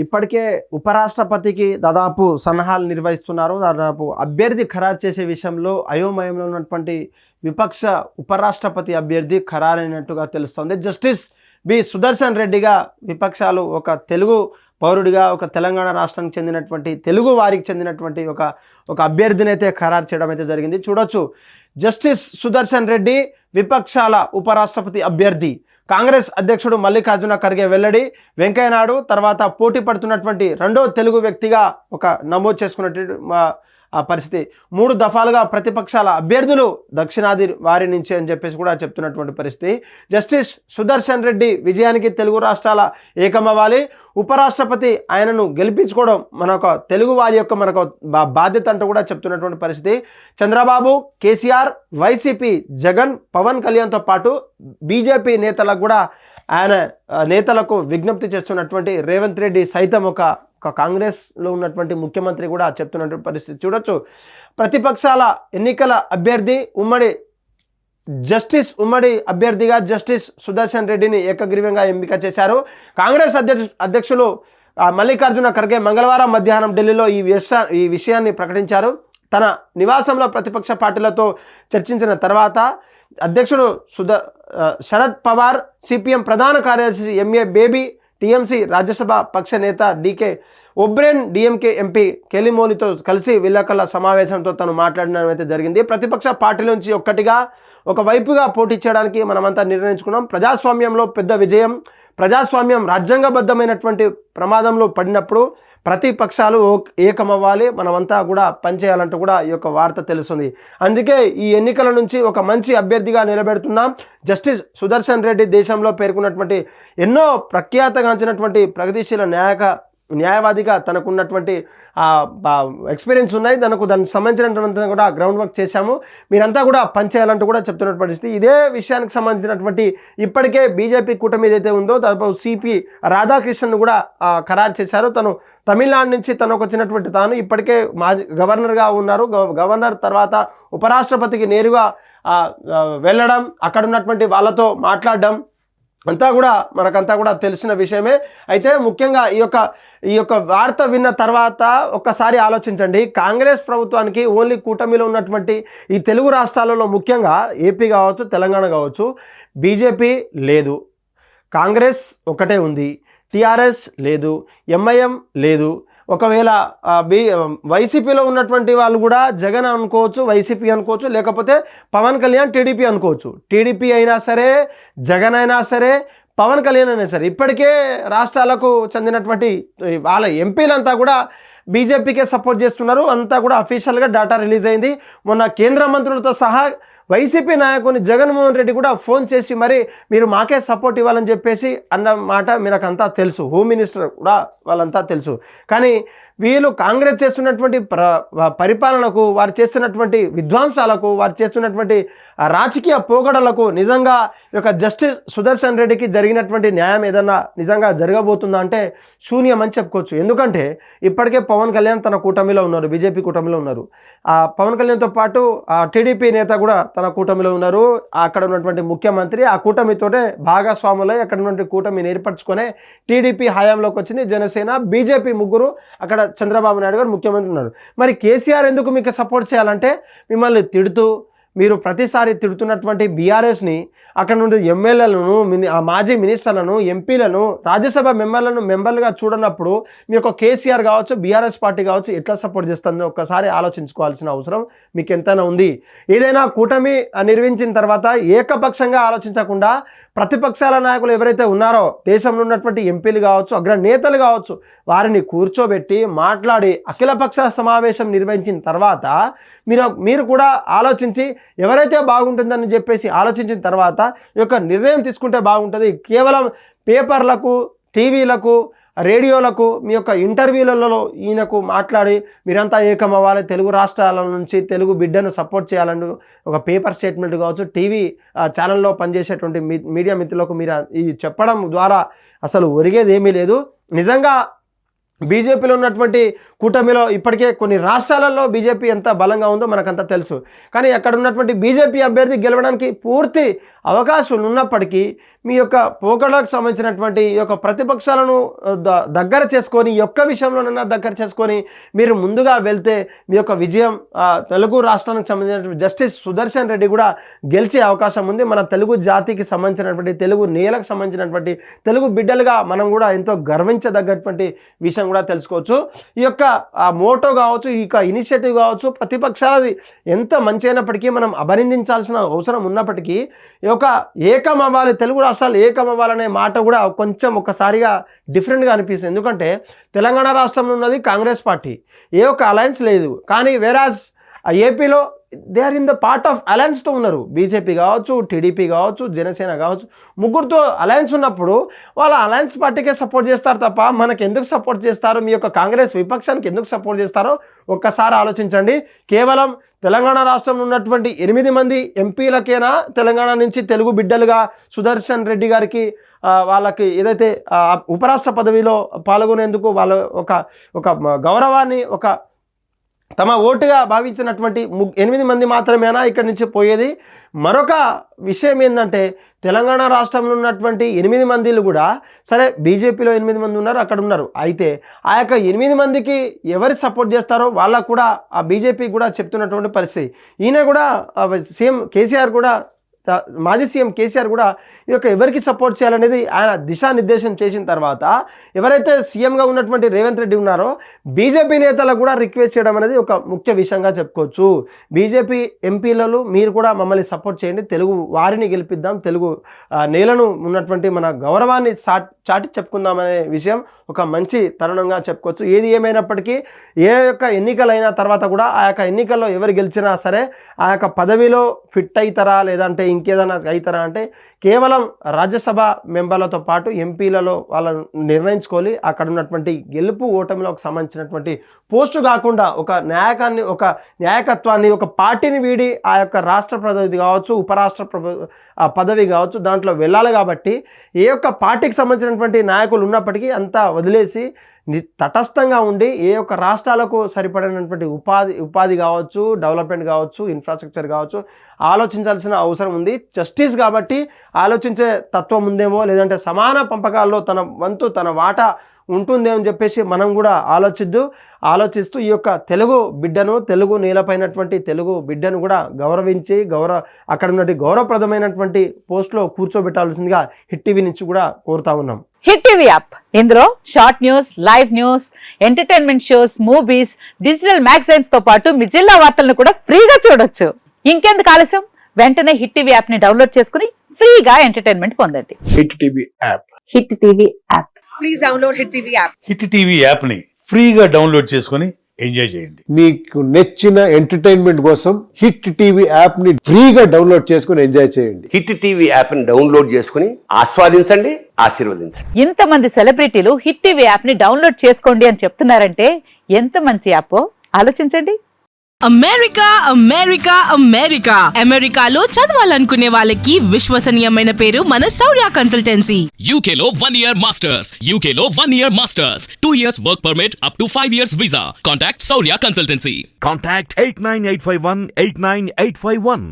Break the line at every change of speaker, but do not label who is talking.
ఇప్పటికే ఉపరాష్ట్రపతికి దాదాపు సన్నాహాలు నిర్వహిస్తున్నారు. దాదాపు అభ్యర్థి ఖరారు చేసే విషయంలో అయోమయంలో ఉన్నటువంటి విపక్ష ఉపరాష్ట్రపతి అభ్యర్థి ఖరారైనట్టుగా తెలుస్తోంది. జస్టిస్ బి సుదర్శన్ రెడ్డిగా విపక్షాలు ఒక తెలుగు పౌరుడిగా, ఒక తెలంగాణ రాష్ట్రానికి చెందినటువంటి తెలుగు వారికి చెందినటువంటి ఒక అభ్యర్థిని అయితే ఖరారు చేయడం అయితే జరిగింది. చూడొచ్చు, జస్టిస్ సుదర్శన్ రెడ్డి విపక్షాల ఉపరాష్ట్రపతి అభ్యర్థి. కాంగ్రెస్ అధ్యక్షుడు మల్లికార్జున ఖర్గే వెల్లడి. వెంకయ్యనాయుడు తర్వాత పోటీ పడుతున్నటువంటి రెండో తెలుగు వ్యక్తిగా నమోదు చేసుకున్నట్టు పరిస్థితి. 3 దఫాలుగా ప్రతిపక్షాల అభ్యర్థులు దక్షిణాది వారి నుంచి అని చెప్పేసి కూడా చెప్తున్నటువంటి పరిస్థితి. జస్టిస్ సుదర్శన్ రెడ్డి విజయానికి తెలుగు రాష్ట్రాల ఏకమవ్వాలి. ఉపరాష్ట్రపతి ఆయనను గెలిపించుకోవడం తెలుగు వారి యొక్క బాధ్యత అంటూ కూడా చెప్తున్నటువంటి పరిస్థితి. చంద్రబాబు, కేసీఆర్, వైసీపీ, జగన్, పవన్ కళ్యాణ్తో పాటు బీజేపీ నేతలకు కూడా ఆయన నేతలకు విజ్ఞప్తి చేస్తున్నటువంటి రేవంత్ రెడ్డి సైతం ఒక కాంగ్రెస్లో ఉన్నటువంటి ముఖ్యమంత్రి కూడా చెప్తున్నటువంటి పరిస్థితి. చూడొచ్చు, ప్రతిపక్షాల ఎన్నికల అభ్యర్థి ఉమ్మడి అభ్యర్థిగా జస్టిస్ సుదర్శన్ రెడ్డిని ఏకగ్రీవంగా ఎంపిక చేశారు. కాంగ్రెస్ అధ్యక్షులు మల్లికార్జున ఖర్గే మంగళవారం మధ్యాహ్నం ఢిల్లీలో ఈ విషయాన్ని ప్రకటించారు. తన నివాసంలో ప్రతిపక్ష పార్టీలతో చర్చించిన తర్వాత అధ్యక్షుడు శరద్ పవార్, సిపిఎం ప్రధాన కార్యదర్శి ఎంఏ బేబీ, టీఎంసీ రాజ్యసభ పక్ష నేత డీకే ఒబ్రేన్, డిఎంకే ఎంపీ కెలిమోలితో కలిసి విలేకరుల సమావేశంతో తను మాట్లాడడం అయితే జరిగింది. ప్రతిపక్ష పార్టీల నుంచి ఒకవైపుగా పోటీ చేయడానికి మనమంతా నిర్ణయించుకున్నాం. ప్రజాస్వామ్యంలో పెద్ద విజయం. ప్రజాస్వామ్యం రాజ్యాంగబద్ధమైనటువంటి ప్రమాదంలో పడినప్పుడు ప్రతిపక్షాలు ఏకమవ్వాలి, మనమంతా కూడా పనిచేయాలంటూ కూడా ఈ యొక్క వార్త తెలుస్తుంది. అందుకే ఈ ఎన్నికల నుంచి ఒక మంచి అభ్యర్థిగా నిలబెడుతున్నాం. జస్టిస్ సుదర్శన్ రెడ్డి దేశంలో పేర్కొన్నటువంటి ఎన్నో ప్రఖ్యాతగాంచినటువంటి ప్రగతిశీల న్యాయవాదిగా తనకున్నటువంటి ఎక్స్పీరియన్స్ ఉన్నాయి. దానికి సంబంధించినటువంటి కూడా గ్రౌండ్ వర్క్ చేశాము, మీరంతా కూడా పనిచేయాలంటూ కూడా చెప్తున్న పరిస్థితి. ఇదే విషయానికి సంబంధించినటువంటి ఇప్పటికే బీజేపీ కూటమి ఏదైతే ఉందో దాదాపు సిపి రాధాకృష్ణన్ కూడా ఖరారు చేశారు. తను తమిళనాడు నుంచి తనకు వచ్చినటువంటి తాను ఇప్పటికే గవర్నర్గా ఉన్నారు. గవర్నర్ తర్వాత ఉపరాష్ట్రపతికి నేరుగా వెళ్ళడం, అక్కడ ఉన్నటువంటి వాళ్ళతో మాట్లాడడం అంతా కూడా మనకంతా కూడా తెలిసిన విషయమే. అయితే ముఖ్యంగా ఈ యొక్క వార్త విన్న తర్వాత ఒక్కసారి ఆలోచించండి. కాంగ్రెస్ ప్రభుత్వానికి ఓన్లీ కూటమిలో ఉన్నటువంటి ఈ తెలుగు రాష్ట్రాలలో ముఖ్యంగా ఏపీ కావచ్చు, తెలంగాణ కావచ్చు, బీజేపీ లేదు, కాంగ్రెస్ ఒకటే ఉంది, టీఆర్ఎస్ లేదు, ఎంఐఎం లేదు. ఒకవేళ వైసీపీలో ఉన్నటువంటి వాళ్ళు కూడా జగన్ అనుకోవచ్చు, వైసీపీ అనుకోవచ్చు, లేకపోతే పవన్ కళ్యాణ్ టీడీపీ అనుకోవచ్చు. టీడీపీ అయినా సరే, జగన్ అయినా సరే, పవన్ కళ్యాణ్ అయినా సరే, ఇప్పటికే రాష్ట్రాలకు చెందినటువంటి వాళ్ళ ఎంపీలంతా కూడా బీజేపీకే సపోర్ట్ చేస్తున్నారు. అంతా కూడా అఫీషియల్గా డేటా రిలీజ్ అయింది. మొన్న కేంద్ర మంత్రులతో సహా వైసీపీ నాయకుని జగన్మోహన్ రెడ్డి కూడా ఫోన్ చేసి మరి మీరు మాకే సపోర్ట్ ఇవ్వాలని చెప్పేసి అన్న మాట మీరంతా తెలుసు. హోమ్ మినిస్టర్ కూడా వాళ్ళంతా తెలుసు. కానీ వీళ్ళు కాంగ్రెస్ చేస్తున్నటువంటి పరిపాలనకు, వారు చేస్తున్నటువంటి విధ్వంసాలకు, వారు చేస్తున్నటువంటి రాజకీయ పోకడలకు నిజంగా ఈ యొక్క జస్టిస్ సుదర్శన్ రెడ్డికి జరిగినటువంటి న్యాయం ఏదన్నా నిజంగా జరగబోతుందా అంటే శూన్యం అని చెప్పుకోవచ్చు. ఎందుకంటే ఇప్పటికే పవన్ కళ్యాణ్ తన కూటమిలో ఉన్నారు, బీజేపీ కూటమిలో ఉన్నారు. పవన్ కళ్యాణ్తో పాటు టీడీపీ నేత కూడా తన కూటమిలో ఉన్నారు. అక్కడ ఉన్నటువంటి ముఖ్యమంత్రి ఆ కూటమితోనే భాగస్వాములై అక్కడ ఉన్నటువంటి కూటమిని ఏర్పరచుకొని టీడీపీ హయాంలోకి వచ్చింది. జనసేన, బీజేపీ ముగ్గురు, అక్కడ చంద్రబాబు నాయుడు గారు ముఖ్యమంత్రి ఉన్నారు. మరి కేసీఆర్ ఎందుకు మీకు సపోర్ట్ చేయాలంటే మిమ్మల్ని తిడుతూ, మీరు ప్రతిసారి తిడుతున్నటువంటి బీఆర్ఎస్ని, అక్కడ నుండి ఎమ్మెల్యేలను, మాజీ మినిస్టర్లను, ఎంపీలను, రాజ్యసభ మెంబర్లుగా చూడనప్పుడు మీ యొక్క కేసీఆర్ కావచ్చు, బీఆర్ఎస్ పార్టీ కావచ్చు ఎట్లా సపోర్ట్ చేస్తుందో ఒక్కసారి ఆలోచించుకోవాల్సిన అవసరం మీకు ఎంతైనా ఉంది. ఏదైనా కూటమి నిర్వహించిన తర్వాత ఏకపక్షంగా ఆలోచించకుండా ప్రతిపక్షాల నాయకులు ఎవరైతే ఉన్నారో, దేశంలో ఉన్నటువంటి ఎంపీలు కావచ్చు, అగ్రనేతలు కావచ్చు, వారిని కూర్చోబెట్టి మాట్లాడి అఖిలపక్ష సమావేశం నిర్వహించిన తర్వాత మీరు కూడా ఆలోచించి ఎవరైతే బాగుంటుందని చెప్పేసి ఆలోచించిన తర్వాత ఈ యొక్క నిర్ణయం తీసుకుంటే బాగుంటుంది. కేవలం పేపర్లకు, టీవీలకు, రేడియోలకు, మీ యొక్క ఇంటర్వ్యూలలో ఈయనకు మాట్లాడి మీరంతా ఏకమవ్వాలి, తెలుగు రాష్ట్రాల నుంచి తెలుగు బిడ్డను సపోర్ట్ చేయాలని ఒక పేపర్ స్టేట్మెంట్ కావచ్చు, టీవీ ఛానల్లో పనిచేసేటువంటి మీడియా మిత్రులకు మీరు ఈ చెప్పడం ద్వారా అసలు ఒరిగేది ఏమీ లేదు. నిజంగా బీజేపీలో ఉన్నటువంటి కూటమిలో ఇప్పటికే కొన్ని రాష్ట్రాలలో బీజేపీ ఎంత బలంగా ఉందో మనకంతా తెలుసు. కానీ అక్కడ ఉన్నటువంటి బీజేపీ అభ్యర్థి గెలవడానికి పూర్తి అవకాశం ఉన్నప్పటికీ మీ యొక్క పోకడలకు సంబంధించినటువంటి ఈ యొక్క ప్రతిపక్షాలను దగ్గర చేసుకొని ఈ యొక్క విషయంలోనైనా దగ్గర చేసుకొని మీరు ముందుగా వెళ్తే మీ యొక్క విజయం తెలుగు రాష్ట్రానికి సంబంధించినటువంటి జస్టిస్ సుదర్శన్ రెడ్డి కూడా గెలిచే అవకాశం ఉంది. మన తెలుగు జాతికి సంబంధించినటువంటి తెలుగు నేలకు సంబంధించినటువంటి తెలుగు బిడ్డలుగా మనం కూడా ఎంతో గర్వించదగ్గటువంటి విషయం కూడా తెలుసుకోవచ్చు. ఈ యొక్క మోటో కావచ్చు, ఈ యొక్క ఇనిషియేటివ్ కావచ్చు, ప్రతిపక్షాలది ఎంత మంచి అయినప్పటికీ మనం అభినందించాల్సిన అవసరం ఉన్నప్పటికీ ఈ యొక్క ఏకం అవ్వాలి, తెలుగు రాష్ట్రాలు ఏకం అవ్వాలనే మాట కూడా కొంచెం ఒకసారిగా డిఫరెంట్గా అనిపిస్తుంది. ఎందుకంటే తెలంగాణ రాష్ట్రంలో ఉన్నది కాంగ్రెస్ పార్టీ, ఏ ఒక్క అలయన్స్ లేదు. కానీ వేరాజ్ ఏపీలో they are in the part of అలయన్స్తో ఉన్నారు. బీజేపీ కావచ్చు, టీడీపీ కావచ్చు, జనసేన కావచ్చు, ముగ్గురుతో అలయన్స్ ఉన్నప్పుడు వాళ్ళ అలయన్స్ పార్టీకే సపోర్ట్ చేస్తారు తప్ప మనకు ఎందుకు సపోర్ట్ చేస్తారు, మీ యొక్క కాంగ్రెస్ విపక్షానికి ఎందుకు సపోర్ట్ చేస్తారో ఒక్కసారి ఆలోచించండి. కేవలం తెలంగాణ రాష్ట్రంలో ఉన్నటువంటి 8 మంది ఎంపీలకైనా తెలంగాణ నుంచి తెలుగు బిడ్డలుగా సుదర్శన్ రెడ్డి గారికి వాళ్ళకి ఏదైతే ఉపరాష్ట్ర పదవిలో పాల్గొనేందుకు వాళ్ళ ఒక గౌరవాన్ని తమ ఓటుగా భావించినటువంటి 8 మంది మాత్రమేనా ఇక్కడి నుంచి పోయేది. మరొక విషయం ఏంటంటే తెలంగాణ రాష్ట్రంలో ఉన్నటువంటి 8 మందిలు కూడా సరే బీజేపీలో 8 మంది ఉన్నారు, అక్కడ ఉన్నారు. అయితే ఆ యొక్క 8 మందికి ఎవరు సపోర్ట్ చేస్తారో వాళ్ళకు కూడా ఆ బీజేపీ కూడా చెప్తున్నటువంటి పరిస్థితి. ఈయన కూడా సీఎం కేసీఆర్ కూడా మాజీ సీఎం కేసీఆర్ కూడా ఈ యొక్క ఎవరికి సపోర్ట్ చేయాలనేది ఆయన దిశానిర్దేశం చేసిన తర్వాత ఎవరైతే సీఎంగా ఉన్నటువంటి రేవంత్ రెడ్డి ఉన్నారో బీజేపీ నేతలకు కూడా రిక్వెస్ట్ చేయడం అనేది ఒక ముఖ్య విషయంగా చెప్పుకోవచ్చు. బీజేపీ ఎంపీలలో మీరు కూడా మమ్మల్ని సపోర్ట్ చేయండి, తెలుగు వారిని గెలిపిద్దాం, తెలుగు నేలను ఉన్నటువంటి మన గౌరవాన్ని చాటి చెప్పుకుందామనే విషయం ఒక మంచి తరుణంగా చెప్పుకోవచ్చు. ఏది ఏమైనప్పటికీ ఏ యొక్క ఎన్నికలైన తర్వాత కూడా ఆ యొక్క ఎన్నికల్లో ఎవరు గెలిచినా సరే ఆ యొక్క పదవిలో ఫిట్ అవుతారా లేదంటే ఇంకేదైనా అవుతారా అంటే కేవలం రాజ్యసభ మెంబర్లతో పాటు ఎంపీలలో వాళ్ళను నిర్ణయించుకోవాలి. అక్కడ ఉన్నటువంటి గెలుపు ఓటమిలోకి సంబంధించినటువంటి పోస్టు కాకుండా ఒక న్యాయకత్వాన్ని ఒక పార్టీని వీడి ఆ యొక్క రాష్ట్ర పదవి కావచ్చు, ఉపరాష్ట్ర పదవి కావచ్చు దాంట్లో వెళ్ళాలి. కాబట్టి ఏ యొక్క పార్టీకి సంబంధించినటువంటి నాయకులు ఉన్నప్పటికీ అంతా వదిలేసి తటస్థంగా ఉండి ఏ యొక్క రాష్ట్రాలకు సరిపడినటువంటి ఉపాధి కావచ్చు, డెవలప్మెంట్ కావచ్చు, ఇన్ఫ్రాస్ట్రక్చర్ కావచ్చు ఆలోచించాల్సిన అవసరం ఉంది. జస్టిస్ కాబట్టి ఆలోచించే తత్వం ఉందేమో, లేదంటే సమాన పంపకాల్లో తన వంతు తన వాటా ఉంటుందేమో అని చెప్పేసి మనం కూడా ఆలోచిస్తూ ఈ యొక్క తెలుగు బిడ్డను, తెలుగు నేలపైనటువంటి తెలుగు బిడ్డను కూడా గౌరవించి అక్కడ ఉన్నటువంటి గౌరవప్రదమైనటువంటి పోస్ట్లో కూర్చోబెట్టాల్సిందిగా హిట్ టీవీ నుంచి కూడా కోరుతా ఉన్నాం.
హిట్ టీవీ యాప్, ఇందులో short news, live news, entertainment shows, movies, digital magazines తో పాటు మీ జిల్లా వార్తలను కూడా ఫ్రీగా చూడొచ్చు. ఇంకెందుకు ఆలస్యం, వెంటనే హిట్ టీవీ యాప్ ని డౌన్లోడ్ చేసుకుని ఫ్రీగా ఎంటర్టైన్మెంట్ పొందండి.
Hit TV app,
hit TV app,
please download hit TV app.
Hit TV app ని ఫ్రీగా డౌన్లోడ్ చేసుకుని ఎంజాయ్ చేయండి.
మీకు నచ్చిన ఎంటర్టైన్మెంట్ కోసం హిట్ టీవీ యాప్ ని ఫ్రీగా డౌన్లోడ్ చేసుకుని ఎంజాయ్ చేయండి.
హిట్ టీవీ యాప్ ని డౌన్లోడ్ చేసుకుని ఆస్వాదించండి, ఆశీర్వదించండి.
ఇంతమంది సెలబ్రిటీలు హిట్ టీవీ యాప్ ని డౌన్లోడ్ చేసుకోండి అని చెప్తున్నారంటే ఎంత మంచి యాప్ ఆలోచించండి.
అమెరికా అమెరికా అమెరికా అమెరికాలో చదవాలనుకునే వాళ్ళకి విశ్వసనీయమైన పేరు మన శౌర్య కన్సల్టెన్సీ.
UK లో 1 year masters, UK లో 1 year masters, 2 years work permit up to 5 years visa. Contact Saurya Consultancy.
Contact 89851 89851.